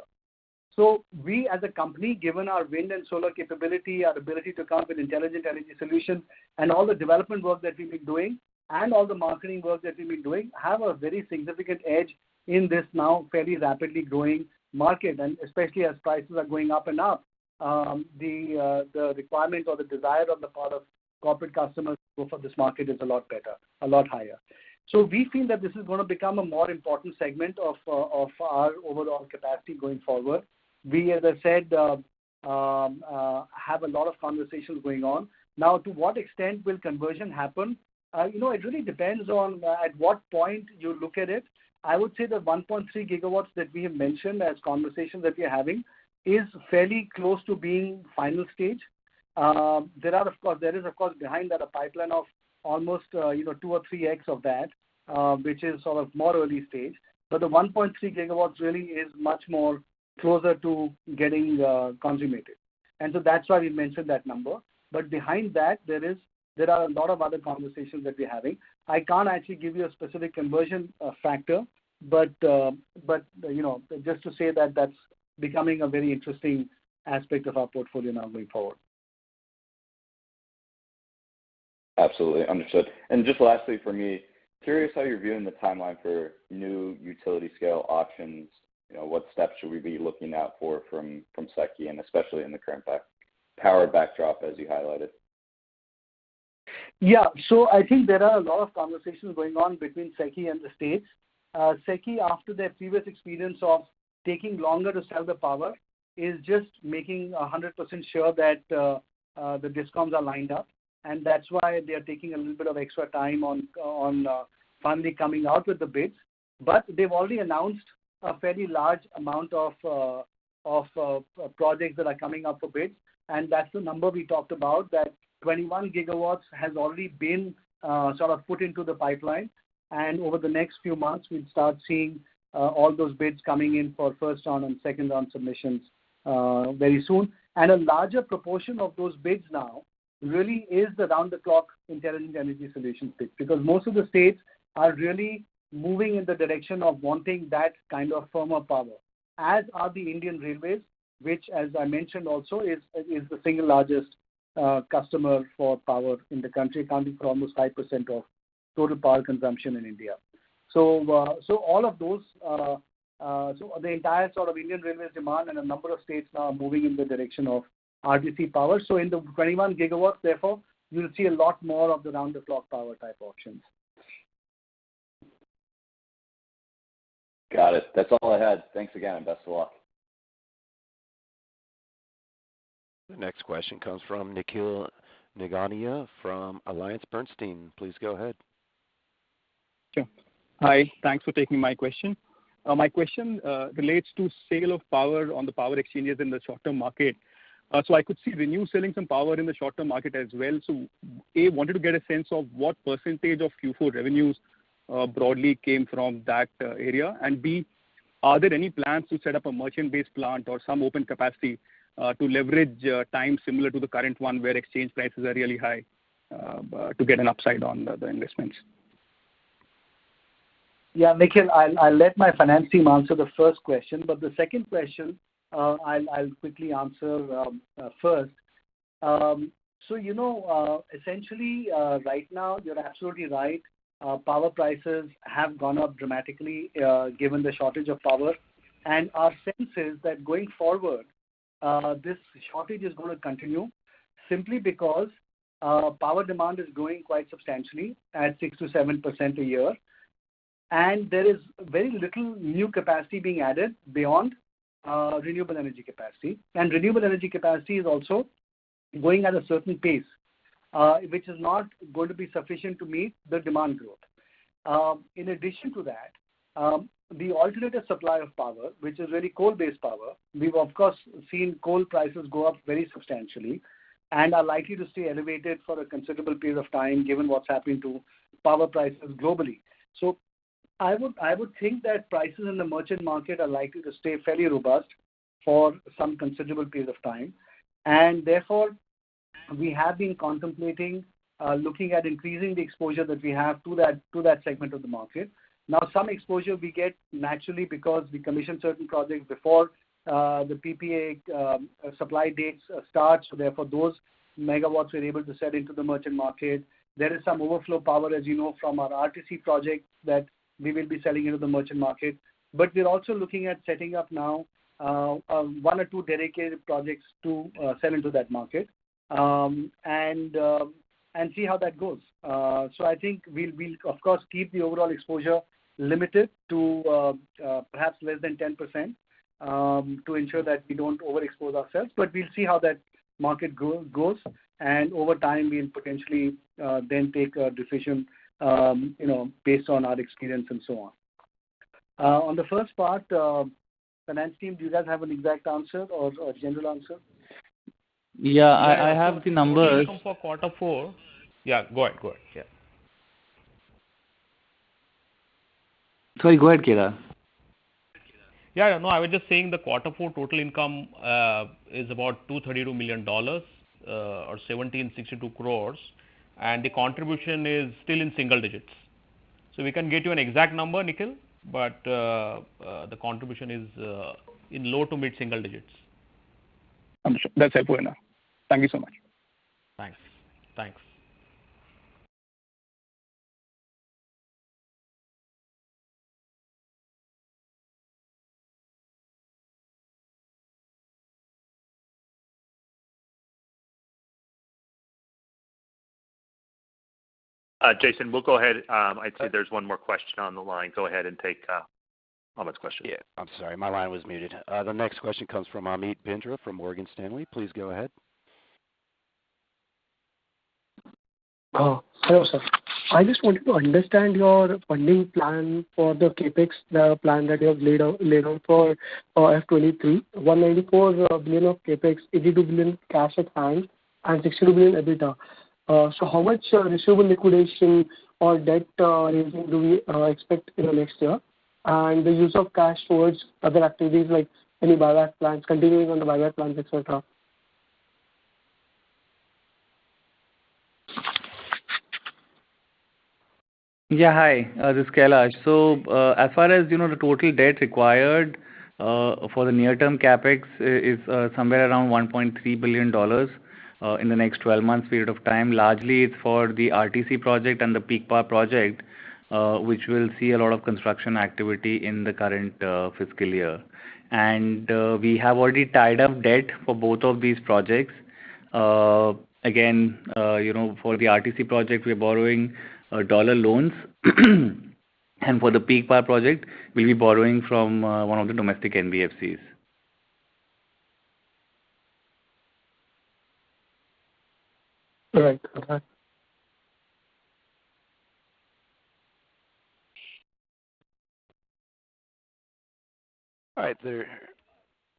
So we as a company, given our wind and solar capability, our ability to come up with intelligent energy solutions, and all the development work that we've been doing, and all the marketing work that we've been doing, have a very significant edge in this now fairly rapidly growing market. And especially as prices are going up and up, the requirement or the desire on the part of corporate customers to go for this market is a lot better, a lot higher. So we feel that this is going to become a more important segment of our overall capacity going forward. We, as I said, have a lot of conversations going on. Now, to what extent will conversion happen? It really depends on at what point you look at it. I would say the 1.3 gigawatts that we have mentioned as conversations that we are having is fairly close to being final stage. There is of course behind that a pipeline of almost 2 or 3x of that, which is sort of more early stage. But the 1.3 gigawatts really is much more closer to getting consummated, and so that's why we mentioned that number. But behind that, there are a lot of other conversations that we're having. I can't actually give you a specific conversion factor, but just to say that that's becoming a very interesting aspect of our portfolio now going forward. Absolutely understood. And just lastly for me, curious how you're viewing the timeline for new utility scale auctions. What steps should we be looking out for from SECI, and especially in the current power backdrop as you highlighted? Yeah, so I think there are a lot of conversations going on between SECI and the states. SECI, after their previous experience of taking longer to sell the power, is just making 100% sure that the DISCOMs are lined up, and that's why they are taking a little bit of extra time on finally coming out with the bids. But they've already announced a fairly large amount of projects that are coming up for bids, and that's the number we talked about, that 21 gigawatts has already been sort of put into the pipeline, and over the next few months we'll start seeing all those bids coming in for first round and second round submissions very soon. And a larger proportion of those bids now really is the round-the-clock intelligent energy solutions bid, because most of the states are really moving in the direction of wanting that kind of firmer power, as are the Indian railways. which, as I mentioned also, is the single largest customer for power in the country, accounting for almost 5% of total power consumption in India. So all of those, so the entire sort of Indian Railways demand and a number of states now are moving in the direction of RTC power. So in the 21 gigawatts, therefore, you'll see a lot more of the round-the-clock power type options. Got it. That's all I had. Thanks again, and best of luck. The next question comes from Nikhil Nigania from AllianceBernstein. Please go ahead. Sure. Hi. Thanks for taking my question. My question relates to sale of power on the power exchanges in the short-term market. So I could see ReNew selling some power in the short-term market as well. So A, wanted to get a sense of what percentage of Q4 revenues broadly came from that area, and B, are there any plans to set up a merchant-based plant or some open capacity to leverage time similar to the current one where exchange prices are really high to get an upside on the investments? Yeah, Nikhil, I'll let my finance team answer the first question, but the second question I'll quickly answer first. So, essentially, right now, you're absolutely right. Power prices have gone up dramatically given the shortage of power. And our sense is that going forward, this shortage is going to continue simply because power demand is growing quite substantially at 6 to 7% a year. And there is very little new capacity being added beyond renewable energy capacity. And renewable energy capacity is also going at a certain pace, which is not going to be sufficient to meet the demand growth. In addition to that, the alternative supply of power, which is really coal-based power, we've of course seen coal prices go up very substantially and are likely to stay elevated for a considerable period of time given what's happening to power prices globally. So I would think that prices in the merchant market are likely to stay fairly robust for some considerable period of time. And therefore, we have been contemplating looking at increasing the exposure that we have to that segment of the market. Now, some exposure we get naturally because we commission certain projects before the PPA supply dates start. So therefore, those megawatts we're able to sell into the merchant market. There is some overflow power, as you know, from our RTC project that we will be selling into the merchant market. But we're also looking at setting up now one or two dedicated projects to sell into that market and see how that goes. So I think we'll of course keep the overall exposure limited to perhaps less than 10% to ensure that we don't overexpose ourselves. But we'll see how that market goes, and over time we'll potentially then take a decision, based on our experience and so on. On the first part, finance team, do you guys have an exact answer or a general answer? Yeah, I have the numbers. For quarter four. Yeah, go ahead. Yeah. Sorry, go ahead, Kedar. Yeah, no, I was just saying the quarter four total income is about $232 million or 1762 crores, and the contribution is still in single digits. So we can get you an exact number, Nikhil, but the contribution is in low to mid single digits. Understood. That's helpful enough. Thank you so much. Thanks. Jason, we'll go ahead. I'd say there's one more question on the line. Go ahead and take Amit's question. Yeah, I'm sorry. My line was muted. The next question comes from Amit Bindra from Morgan Stanley. Please go ahead. Hello, sir. I just wanted to understand your funding plan for the capex, the plan that you have laid out for F23, 194 billion of capex, 82 billion cash at hand, and 62 billion EBITDA. So how much receivable liquidation or debt raising do we expect in the next year? And the use of cash towards other activities like any buyback plans, continuing on the buyback plans, etc. Yeah, hi, this is Kailash. So as far as the total debt required for the near-term CapEx is somewhere around $1.3 billion in the next 12 months period of time. Largely, it's for the RTC project and the peak power project, which will see a lot of construction activity in the current fiscal year. And we have already tied up debt for both of these projects. Again, for the RTC project, we're borrowing dollar loans. And for the peak power project, we'll be borrowing from one of the domestic NBFCs. Right. Okay. All right, the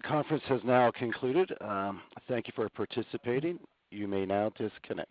conference has now concluded. Thank you for participating. You may now disconnect.